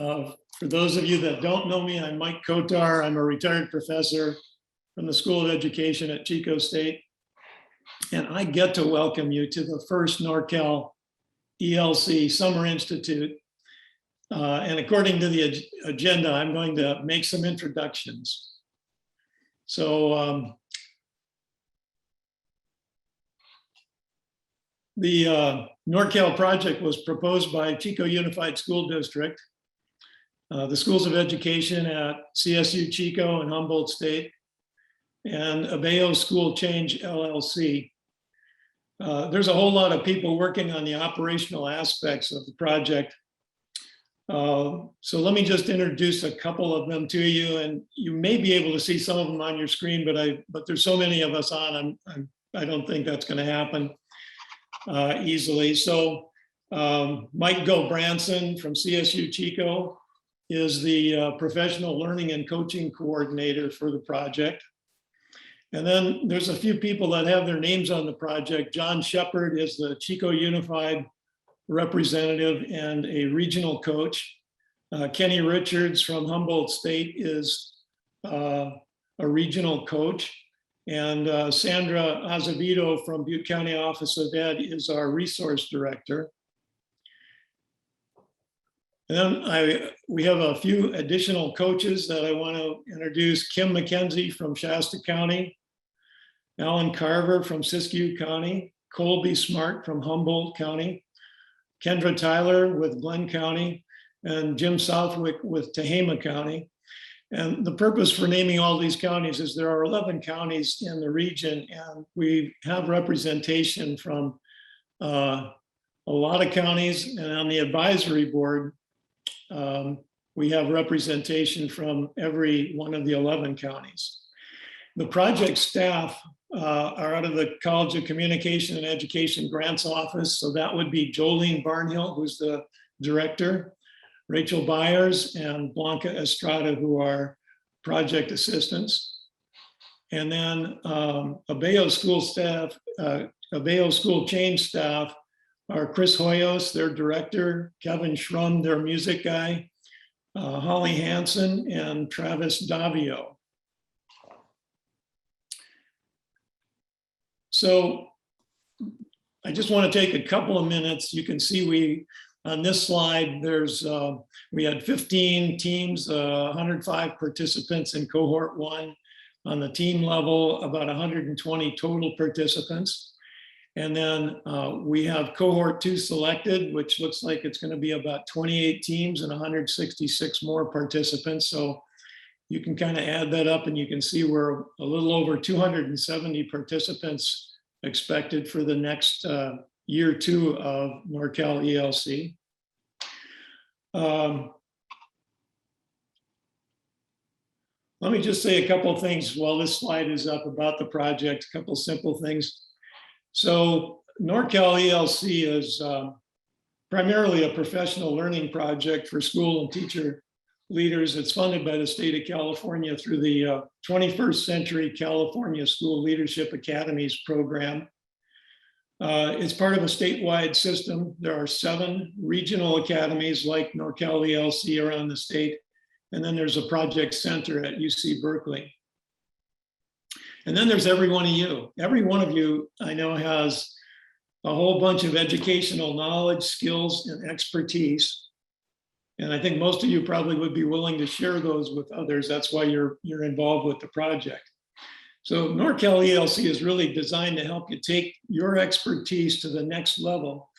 For those of you that don't know me, I'm Mike Kotar. I'm a retired professor from the School of Education at Chico State. And I get to welcome you to the first NorCal ELC Summer Institute. And according to the agenda, I'm going to make some introductions. So the NorCal project was proposed by Chico Unified School District, the Schools of Education at CSU Chico and Humboldt State, and Abe School Change LLC. There's a whole lot of people working on the operational aspects of the project. So let me just introduce a couple of them to you, and you may be able to see some of them on your screen, but there's so many of us on, I don't think that's going to happen easily. So Mike Gobranson from CSU Chico is the professional learning and coaching coordinator for the project. And then there's a few people that have their names on the project. John Shepard is the Chico Unified representative and a regional coach. Kenny Richards from Humboldt State is a regional coach. And Sandra Azevedo from Butte County Office of Ed is our resource director. And then we have a few additional coaches that I want to introduce. Kim McKenzie from Shasta County, Alan Carver from Siskiyou County, Colby Smart from Humboldt County, Kendra Tyler with Glenn County, and Jim Southwick with Tehama County. And the purpose for naming all these counties is there are 11 counties in the region, and we have representation from a lot of counties. And on the advisory board, we have representation from every one of the 11 counties. The project staff are out of the College of Communication and Education Grants Office. So that would be Jolene Barnhill, who's the director, Rachel Byers and Blanca Estrada, who are project assistants. And then Abe School staff, Abe School Change staff are Chris Hoyos, their director, Kevin Schrum, their music guy, Holly Hansen, and Travis Davio. So I just want to take a couple of minutes. You can see on this slide, we had 15 teams, 105 participants in cohort 1. On the team level, about 120 total participants. And then we have cohort 2 selected, which looks like it's going to be about 28 teams and 166 more participants. So you can kind of add that up and you can see we're a little over 270 participants expected for the next year 2 of NorCal ELC. Let me just say a couple of things while this slide is up about the project, a couple of simple things. So NorCal ELC is primarily a professional learning project for school and teacher leaders. It's funded by the state of California through the 21st Century California School Leadership Academies program. It's part of a statewide system. There are 7 regional academies like NorCal ELC around the state. And then there's a project center at UC Berkeley. And then there's every one of you. Every one of you I know has a whole bunch of educational knowledge, skills, and expertise. And I think most of you probably would be willing to share those with others. That's why you're involved with the project. So NorCal ELC is really designed to help you take your expertise to the next level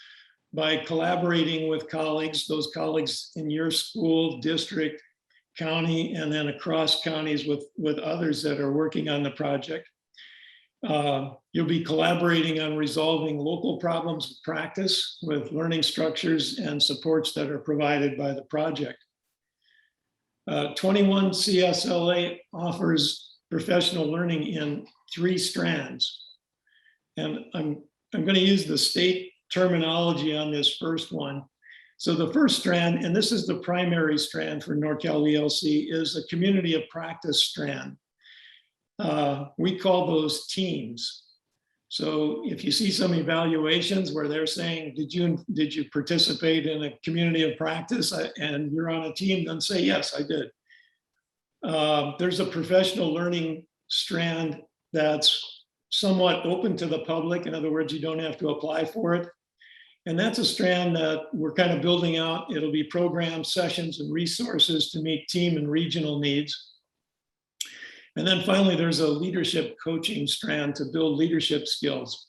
by collaborating with colleagues, those colleagues in your school, district, county, and then across counties with others that are working on the project. You'll be collaborating on resolving local problems of practice with learning structures and supports that are provided by the project. 21 CSLA offers professional learning in 3 strands. And I'm going to use the state terminology on this first one. So the first strand, and this is the primary strand for NorCal ELC, is a community of practice strand. We call those teams. So if you see some evaluations where they're saying, did you participate in a community of practice and you're on a team, then say, yes, I did. There's a professional learning strand that's somewhat open to the public. In other words, you don't have to apply for it. And that's a strand that we're kind of building out. It'll be programs, sessions, and resources to meet team and regional needs. And then finally, there's a leadership coaching strand to build leadership skills.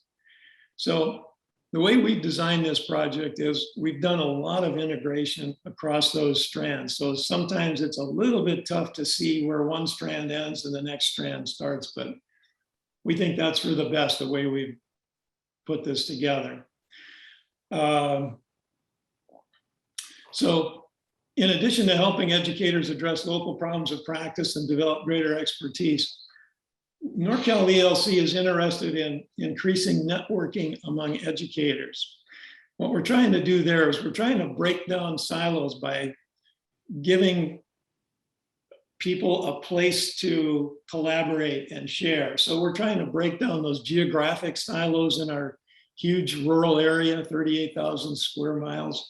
So the way we've designed this project is we've done a lot of integration across those strands. So sometimes it's a little bit tough to see where one strand ends and the next strand starts, but we think that's for the best, the way we've put this together. So in addition to helping educators address local problems of practice and develop greater expertise, NorCal ELC is interested in increasing networking among educators. What we're trying to do there is we're trying to break down silos by giving people a place to collaborate and share. So we're trying to break down those geographic silos in our huge rural area, 38,000 square miles.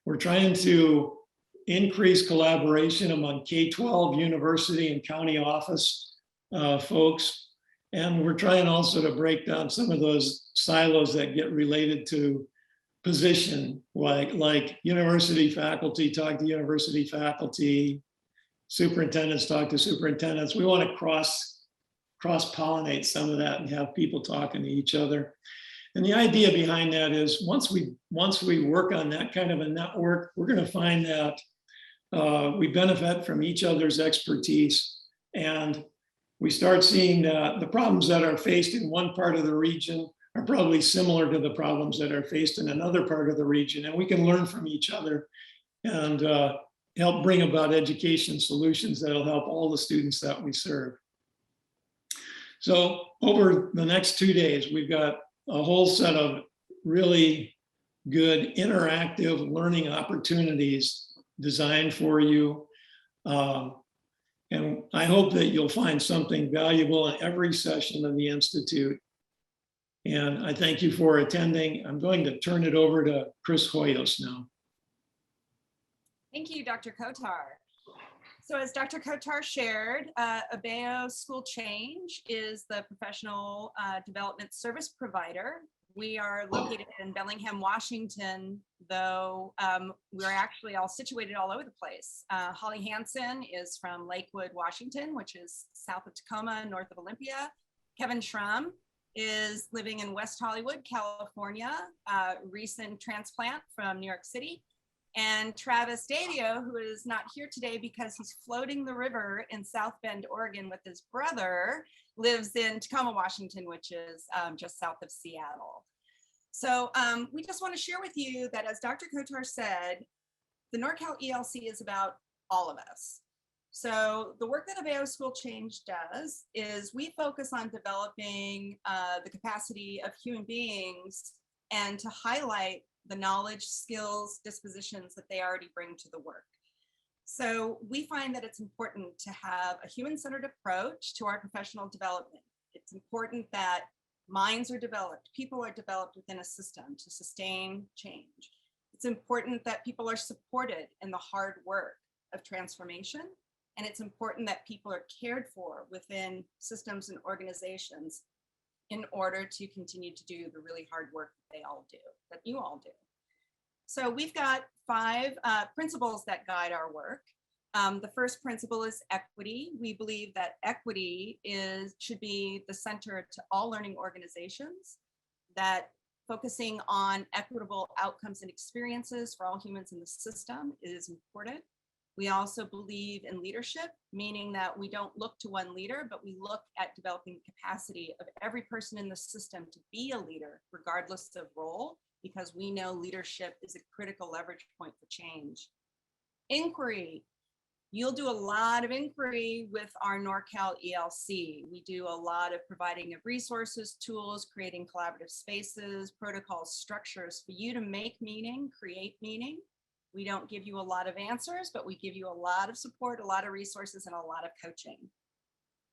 We're trying to increase collaboration among K-12, university, and county office folks. And we're trying also to break down some of those silos that get related to position, like university faculty talk to university faculty, superintendents talk to superintendents. We want to cross-pollinate some of that and have people talking to each other. And the idea behind that is once we work on that kind of a network, we're going to find that we benefit from each other's expertise, and we start seeing that the problems that are faced in one part of the region are probably similar to the problems that are faced in another part of the region, and we can learn from each other and help bring about education solutions that'll help all the students that we serve. So over the next 2 days, we've got a whole set of really good interactive learning opportunities designed for you. And I hope that you'll find something valuable in every session of the Institute. And I thank you for attending. I'm going to turn it over to Chris Hoyos now. Thank you, Dr. Kotar. So as Dr. Kotar shared, Abe School Change is the professional development service provider. We are located in Bellingham, Washington, though we're actually all situated all over the place. Holly Hansen is from Lakewood, Washington, which is south of Tacoma, north of Olympia. Kevin Schramm is living in West Hollywood, California, recent transplant from New York City. And Travis Davio, who is not here today because he's floating the river in South Bend, Oregon with his brother, lives in Tacoma, Washington, which is just south of Seattle. So we just want to share with you that, as Dr. Kotar said, the NorCal ELC is about all of us. So the work that Abe School Change does is we focus on developing the capacity of human beings and to highlight the knowledge, skills, dispositions that they already bring to the work. So we find that it's important to have a human-centered approach to our professional development. It's important that minds are developed, people are developed within a system to sustain change. It's important that people are supported in the hard work of transformation. And it's important that people are cared for within systems and organizations in order to continue to do the really hard work that they all do, that you all do. So we've got 5 principles that guide our work. The first principle is equity. We believe that equity should be the center to all learning organizations, that focusing on equitable outcomes and experiences for all humans in the system is important. We also believe in leadership, meaning that we don't look to one leader, but we look at developing the capacity of every person in the system to be a leader, regardless of role, because we know leadership is a critical leverage point for change. Inquiry. You'll do a lot of inquiry with our NorCal ELC. We do a lot of providing of resources, tools, creating collaborative spaces, protocols, structures for you to make meaning, create meaning. We don't give you a lot of answers, but we give you a lot of support, a lot of resources, and a lot of coaching.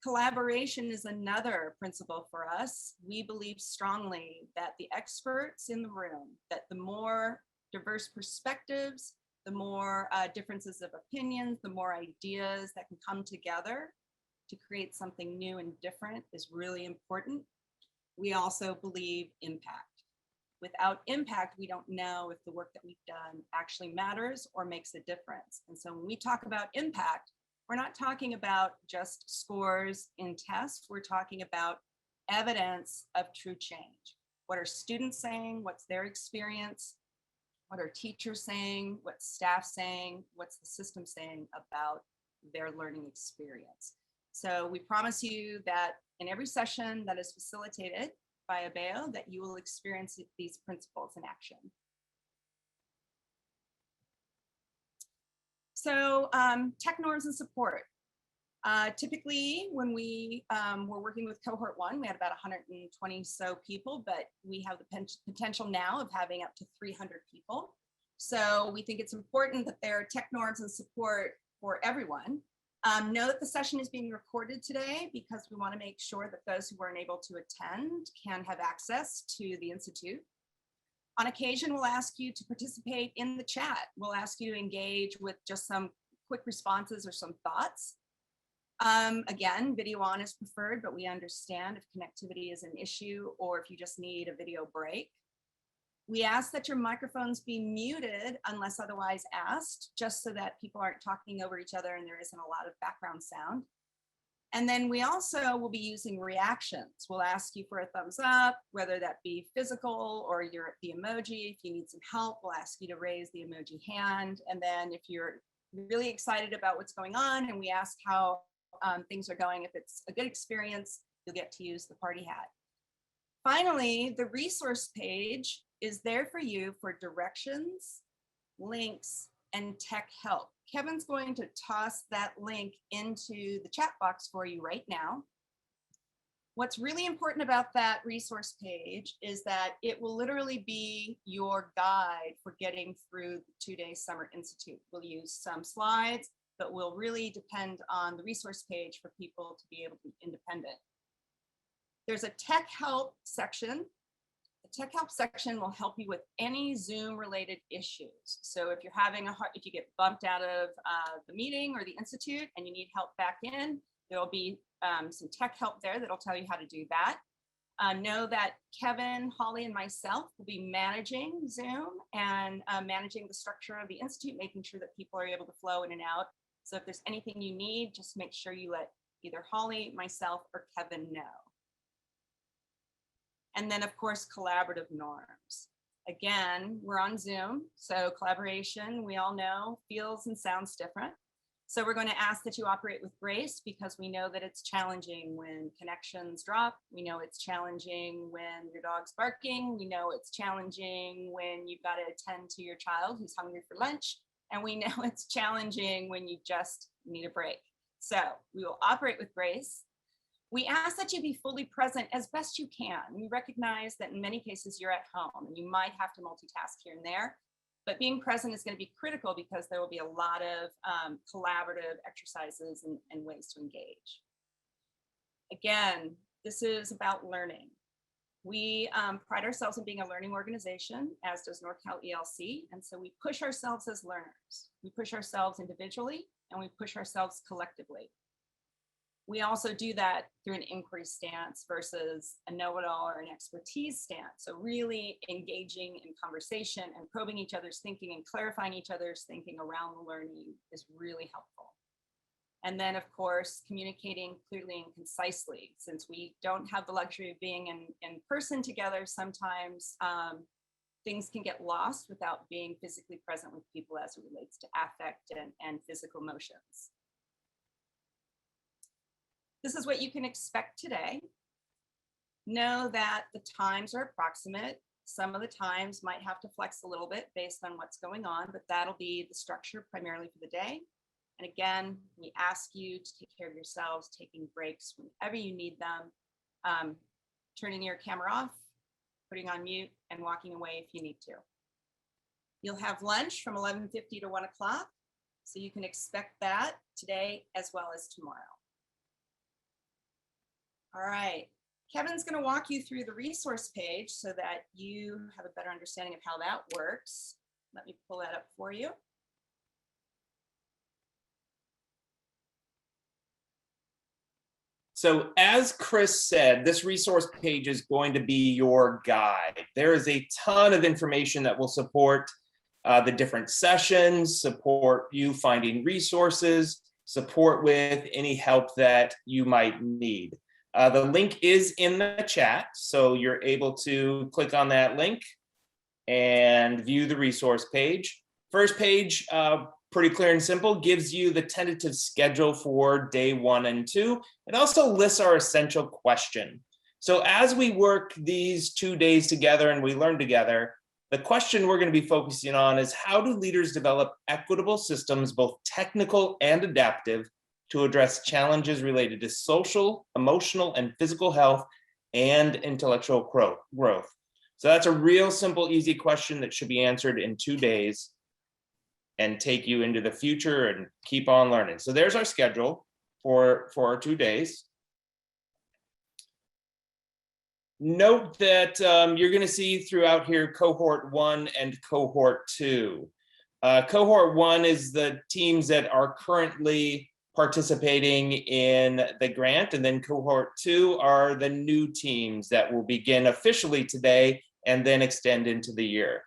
Collaboration is another principle for us. We believe strongly that the experts in the room, that the more diverse perspectives, the more differences of opinions, the more ideas that can come together to create something new and different is really important. We also believe impact. Without impact, we don't know if the work that we've done actually matters or makes a difference. And so when we talk about impact, we're not talking about just scores in tests. We're talking about evidence of true change. What are students saying? What's their experience? What are teachers saying? What's staff saying? What's the system saying about their learning experience? So we promise you that in every session that is facilitated by Abe, that you will experience these principles in action. So tech norms and support. Typically, when we were working with cohort 1, we had about 120 so people, but we have the potential now of having up to 300 people. So we think it's important that there are tech norms and support for everyone. Know that the session is being recorded today because we want to make sure that those who weren't able to attend can have access to the Institute. On occasion, we'll ask you to participate in the chat. We'll ask you to engage with just some quick responses or some thoughts. Again, video on is preferred, but we understand if connectivity is an issue or if you just need a video break. We ask that your microphones be muted unless otherwise asked, just so that people aren't talking over each other and there isn't a lot of background sound. And then we also will be using reactions. We'll ask you for a thumbs up, whether that be physical or you're the emoji. If you need some help, we'll ask you to raise the emoji hand. And then if you're really excited about what's going on and we ask how things are going, if it's a good experience, you'll get to use the party hat. Finally, the resource page is there for you for directions, links, and tech help. Kevin's going to toss that link into the chat box for you right now. What's really important about that resource page is that it will literally be your guide for getting through the 2-day Summer Institute. We'll use some slides, but we'll really depend on the resource page for people to be able to be independent. There's a tech help section. The tech help section will help you with any Zoom related issues. So if you're having if you get bumped out of the meeting or the Institute and you need help back in, there'll be some tech help there that'll tell you how to do that. Know that Kevin, Holly, and myself will be managing Zoom and managing the structure of the Institute, making sure that people are able to flow in and out. So if there's anything you need, just make sure you let either Holly, myself, or Kevin know. And then, of course, collaborative norms. Again, we're on Zoom, so collaboration, we all know, feels and sounds different. So we're going to ask that you operate with grace because we know that it's challenging when connections drop. We know it's challenging when your dog's barking. We know it's challenging when you've got to attend to your child who's hungry for lunch. And we know it's challenging when you just need a break. So we will operate with grace. We ask that you be fully present as best you can. We recognize that in many cases you're at home and you might have to multitask here and there, but being present is going to be critical because there will be a lot of collaborative exercises and ways to engage. Again, this is about learning. We pride ourselves in being a learning organization, as does NorCal ELC, and so we push ourselves as learners. We push ourselves individually and we push ourselves collectively. We also do that through an inquiry stance versus a know-it-all or an expertise stance. So really engaging in conversation and probing each other's thinking and clarifying each other's thinking around the learning is really helpful. And then, of course, communicating clearly and concisely. Since we don't have the luxury of being in person together, sometimes things can get lost without being physically present with people as it relates to affect and physical motions. This is what you can expect today. Know that the times are approximate. Some of the times might have to flex a little bit based on what's going on, but that'll be the structure primarily for the day. And again, we ask you to take care of yourselves, taking breaks whenever you need them, turning your camera off, putting on mute, and walking away if you need to. You'll have lunch from 11:50 to 1 o'clock, so you can expect that today as well as tomorrow. All right. Kevin's going to walk you through the resource page so that you have a better understanding of how that works. Let me pull that up for you. So as Chris said, this resource page is going to be your guide. There is a ton of information that will support the different sessions, support you finding resources, support with any help that you might need. The link is in the chat, so you're able to click on that link and view the resource page. First page, pretty clear and simple, gives you the tentative schedule for day 1 and 2. It also lists our essential question. So as we work these 2 days together and we learn together, the question we're going to be focusing on is, how do leaders develop equitable systems, both technical and adaptive, to address challenges related to social, emotional, and physical health and intellectual growth? So that's a real simple, easy question that should be answered in 2 days and take you into the future and keep on learning. So there's our schedule for our 2 days. Note that you're going to see throughout here cohort 1 and cohort 2. Cohort 1 is the teams that are currently participating in the grant, and then cohort 2 are the new teams that will begin officially today and then extend into the year.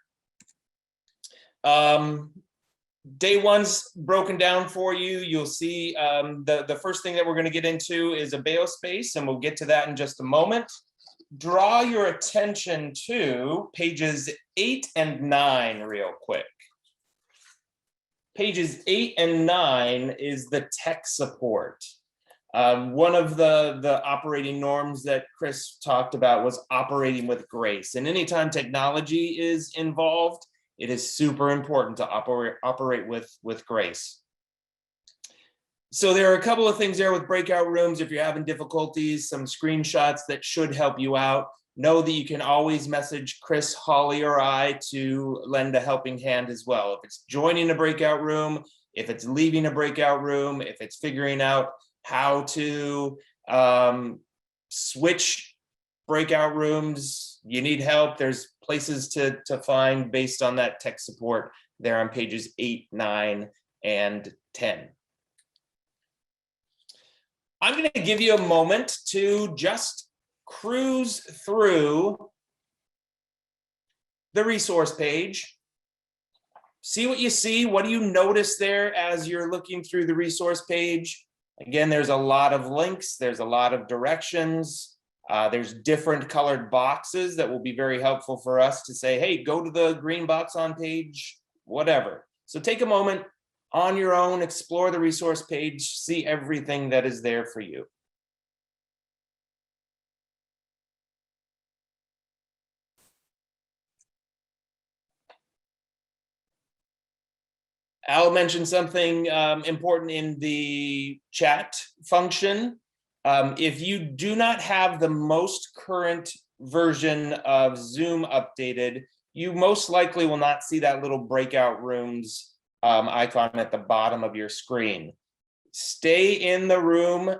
Day 1's broken down for you. You'll see the first thing that we're going to get into is a biospace, and we'll get to that in just a moment. Draw your attention to pages 8 and 9 real quick. Pages 8 and 9 is the tech support. One of the operating norms that Chris talked about was operating with grace. And anytime technology is involved, it is super important to operate with grace. So there are a couple of things there with breakout rooms. If you're having difficulties, some screenshots that should help you out. Know that you can always message Chris, Holly, or I to lend a helping hand as well. If it's joining a breakout room, if it's leaving a breakout room, if it's figuring out how to switch breakout rooms, you need help, there's places to find based on that tech support there on pages 8, 9, and 10. I'm going to give you a moment to just cruise through the resource page. See what you see. What do you notice there as you're looking through the resource page? Again, there's a lot of links. There's a lot of directions. There's different colored boxes that will be very helpful for us to say, hey, go to the green box on page, whatever. So take a moment on your own, explore the resource page, see everything that is there for you. Al mentioned something important in the chat function. If you do not have the most current version of Zoom updated, you most likely will not see that little breakout rooms icon at the bottom of your screen. Stay in the room.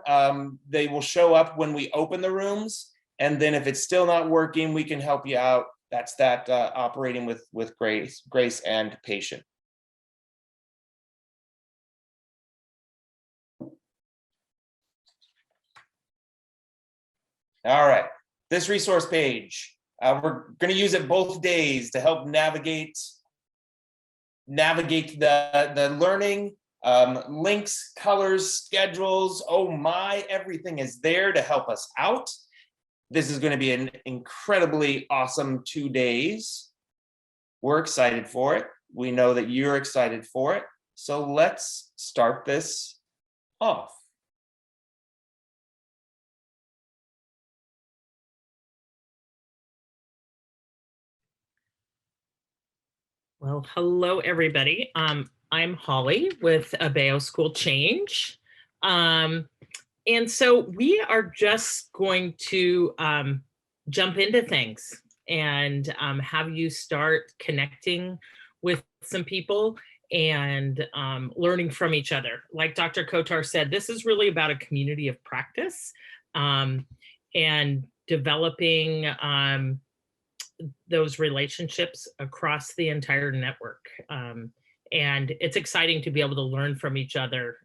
They will show up when we open the rooms. And then if it's still not working, we can help you out. That's that operating with grace and patience. All right, this resource page, we're going to use it both days to help navigate the learning, links, colors, schedules. Oh my, everything is there to help us out. This is going to be an incredibly awesome 2 days. We're excited for it. We know that you're excited for it. So let's start this off. Well, hello, everybody. I'm Holly with Abe School Change. And so we are just going to jump into things and have you start connecting with some people and learning from each other. Like Dr. Kotar said, this is really about a community of practice. and developing those relationships across the entire network. And it's exciting to be able to learn from each other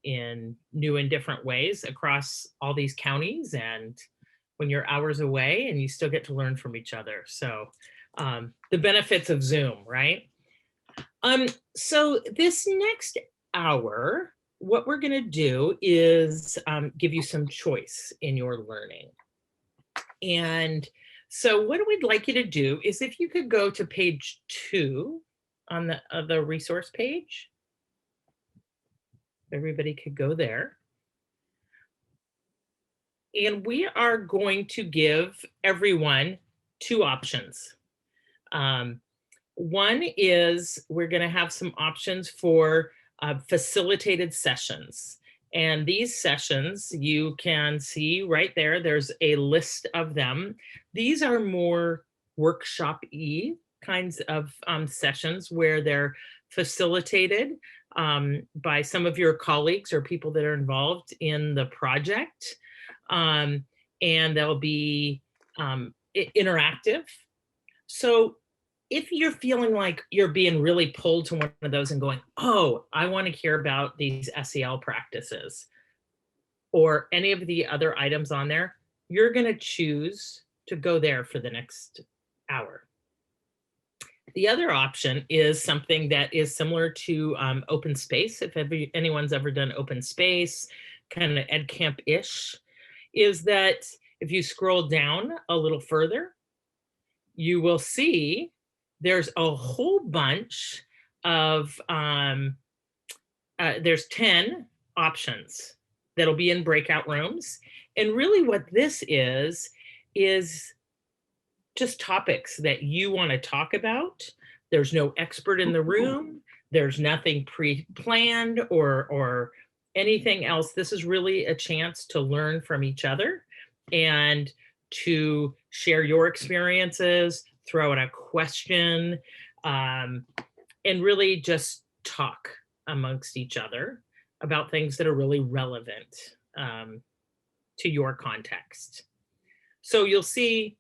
in new and different ways across all these counties, and when you're hours away and you still get to learn from each other. So the benefits of Zoom, right? So this next hour, what we're going to do is give you some choice in your learning. And so what we'd like you to do is, if you could go to page 2 on the resource page. Everybody could go there. And we are going to give everyone 2 options. One is we're going to have some options for facilitated sessions. And these sessions, you can see right there, there's a list of them. These are more workshop-y kinds of sessions where they're facilitated by some of your colleagues or people that are involved in the project. And they'll be interactive. So if you're feeling like you're being really pulled to one of those and going, oh, I want to hear about these SEL practices or any of the other items on there, you're going to choose to go there for the next hour. The other option is something that is similar to open space. If anyone's ever done open space, kind of ed camp-ish, is that if you scroll down a little further, you will see there's a whole bunch of, there's 10 options that'll be in breakout rooms. And really what this is just topics that you want to talk about. There's no expert in the room. There's nothing pre-planned or anything else. This is really a chance to learn from each other and to share your experiences, throw out a question, and really just talk amongst each other about things that are really relevant to your context. So you'll see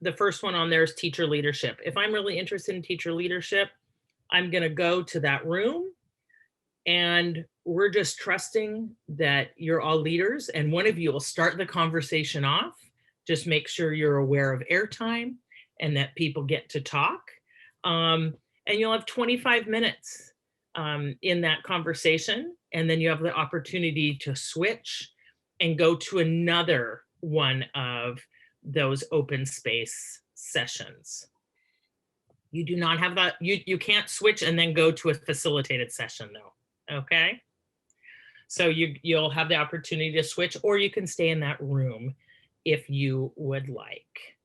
the first one on there is teacher leadership. If I'm really interested in teacher leadership, I'm going to go to that room, and we're just trusting that you're all leaders, and one of you will start the conversation off. Just make sure you're aware of airtime and that people get to talk. And you'll have 25 minutes in that conversation, and then you have the opportunity to switch and go to another one of those open space sessions. You do not have that, you can't switch and then go to a facilitated session though, okay? So you'll have the opportunity to switch, or you can stay in that room if you would like.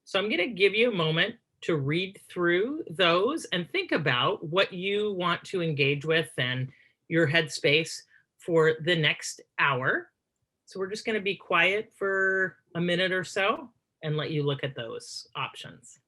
So I'm gonna give you a moment to read through those and think about what you want to engage with and your headspace for the next hour. So we're just going to be quiet for a minute or so and let you look at those options.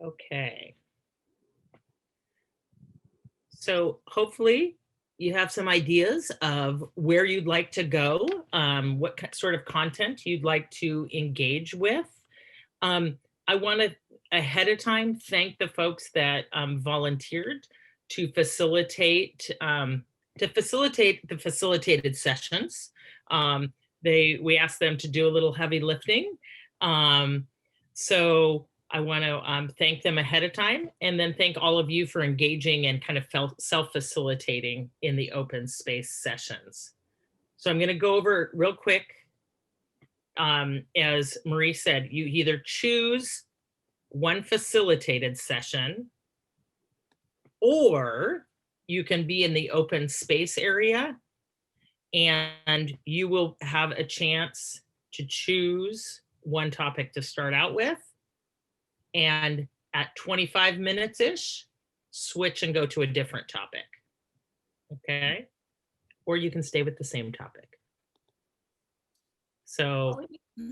Okay. So hopefully you have some ideas of where you'd like to go, what sort of content you'd like to engage with. I want to ahead of time thank the folks that volunteered to facilitate the facilitated sessions. We asked them to do a little heavy lifting. So I want to thank them ahead of time, and then thank all of you for engaging and kind of self-facilitating in the open space sessions. So I'm going to go over it real quick. As Marie said, you either choose one facilitated session, or you can be in the open space area, and you will have a chance to choose one topic to start out with. And at 25 minutes-ish, switch and go to a different topic. Okay? Or you can stay with the same topic. So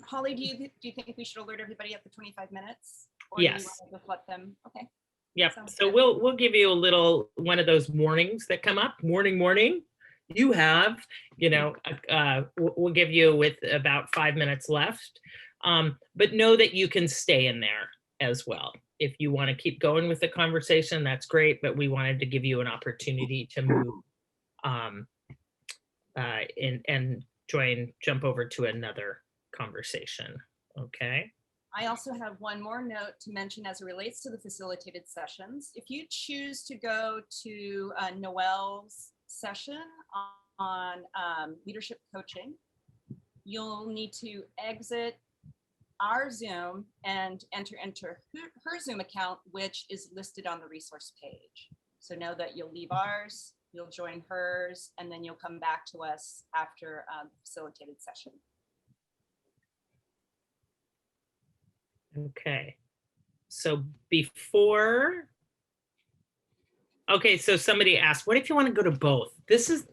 Holly, do you think we should alert everybody at the 25 minutes? Or yes. Do you want to just let them? Okay. Yep. Sounds So good. we'll give you a little one of those mornings that come up. Morning. You have, we'll give you with about 5 minutes left. But know that you can stay in there as well. If you want to keep going with the conversation, that's great. But we wanted to give you an opportunity to move and jump over to another conversation. Okay. I also have one more note to mention as it relates to the facilitated sessions. If you choose to go to Noelle's session on leadership coaching, you'll need to exit our Zoom and enter her Zoom account, which is listed on the resource page. So know that you'll leave ours, you'll join hers, and then you'll come back to us after facilitated session. Okay. So okay, so somebody asked, what if you want to go to both? This is,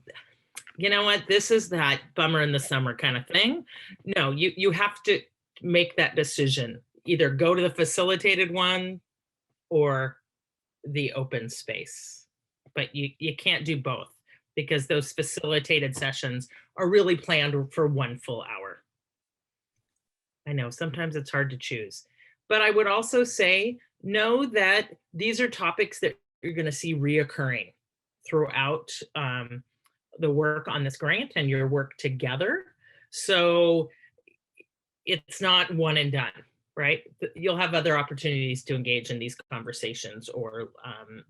you know what? This is that bummer in the summer kind of thing. No, you have to make that decision. Either go to the facilitated one or the open space. But you can't do both, because those facilitated sessions are really planned for 1 full hour. I know sometimes it's hard to choose, but I would also say, know that these are topics that you're going to see reoccurring throughout the work on this grant and your work together. So it's not one and done, right? You'll have other opportunities to engage in these conversations or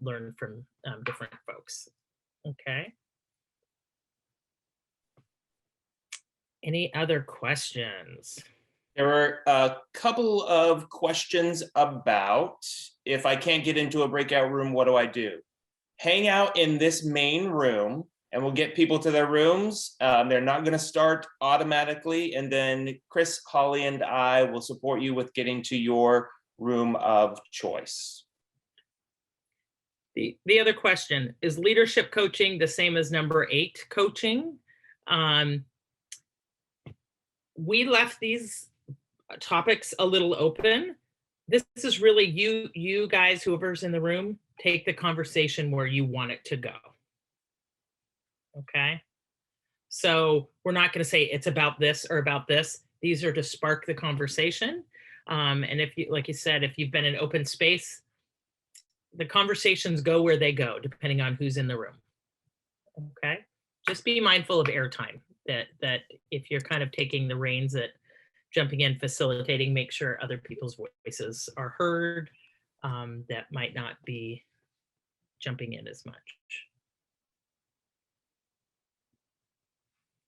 learn from different folks. Okay. Any other questions? There were a couple of questions about, if I can't get into a breakout room, what do I do? Hang out in this main room and we'll get people to their rooms. They're not going to start automatically. And then Chris, Holly, and I will support you with getting to your room of choice. The other question, is leadership coaching the same as number 8 coaching? We left these topics a little open. This is really you guys, whoever's in the room, take the conversation where you want it to go. Okay. So we're not going to say it's about this or about this. These are to spark the conversation. And if you, like you said, if you've been in open space, the conversations go where they go, depending on who's in the room. Okay. Just be mindful of airtime, that if you're kind of taking the reins, that jumping in, facilitating, make sure other people's voices are heard, that might not be jumping in as much.